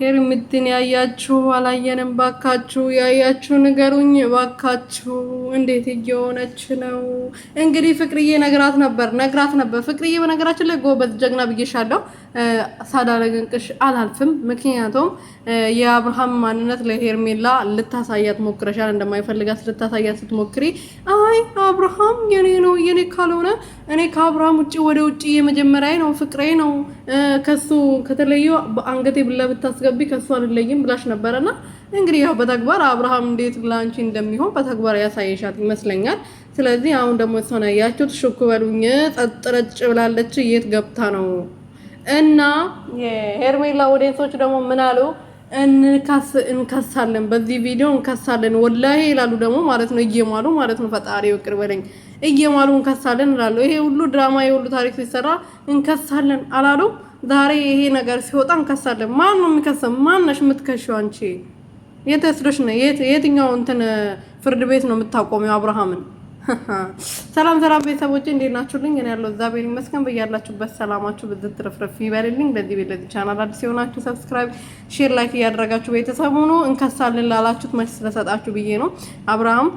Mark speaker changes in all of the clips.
Speaker 1: ሄርሚትን ያያችሁ አላየንም ባካችሁ ያያችሁ ንገሩኝ ባካችሁ እንዴት እየሆነች ነው እንግዲህ ፍቅርዬ ነግራት ነበር ፍቅርዬ በነገራችን ላይ ጎበዝ ጀግና ብዬሻለሁ ሳዳረግንቅሽ አላልፍም ምክንያቱም የአብርሃም ማንነት ለሄርሜላ ልታሳያት ሞክረሻል እንደማይፈልጋት ልታሳያት ስትሞክሪ አይ አብርሃም የኔ ነው የኔ ካልሆነ እኔ ከአብርሃም ውጪ ወደ ውጪ የመጀመሪያዬ ነው ፍቅሬ ነው ከሱ ከተለየ አንገቴ ብላ ብታስገቢ ከሱ አልለይም ብላሽ ነበርና እንግዲህ ያው በተግባር አብርሃም እንዴት ላንቺ እንደሚሆን በተግባር ያሳየሻት ይመስለኛል ስለዚህ አሁን ደግሞ እሷን ያያችሁት ሹክ በሉኝ ጠጥረጭ ብላለች የት ገብታ ነው እና የሄርሜላ ኦዲየንሶች ደግሞ ምን አሉ እንከሳለን በዚህ ቪዲዮ እንከሳለን ወላሂ ይላሉ ደግሞ ማለት ነው እየማሉ ማለት ነው ፈጣሪ ይቅር በለኝ እየማሉ እንከሳለን ይላሉ ይሄ ሁሉ ድራማ የሁሉ ታሪክ ሲሰራ እንከሳለን አላሉ ዛሬ ይሄ ነገር ሲወጣ እንከሳለን ማን ነው የሚከሰው ማንነሽ የምትከሺው አንቺ የተስለሽ ነው የትኛው እንትን ፍርድ ቤት ነው የምታቆሚው አብርሃምን ሰላም ቤተሰቦቼ እንዴት ናችሁልኝ እኔ ያለው እግዚአብሔር ይመስገን በያላችሁበት ሰላማችሁ ብዝት ትርፍርፍ ይበልልኝ ለዚህ ቻናል አዲስ የሆናችሁ ሰብስክራይብ ሼር ላይክ እያደረጋችሁ ቤተሰብ ሁኑ እንከሳለን ላላችሁት መልስ ስለሰጣችሁ ብዬ ነው አብርሃም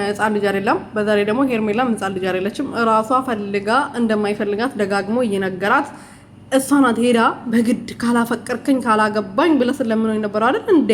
Speaker 1: ህፃን ልጅ አይደለም በዛሬ ደግሞ ሄርሜላም ህፃን ልጅ አይደለችም ራሷ ፈልጋ እንደማይፈልጋት ደጋግሞ እየነገራት እሷ ናት ሄዳ በግድ ካላፈቀርከኝ ካላገባኝ ብለህ ስለምነው ነበር አይደል እንዴ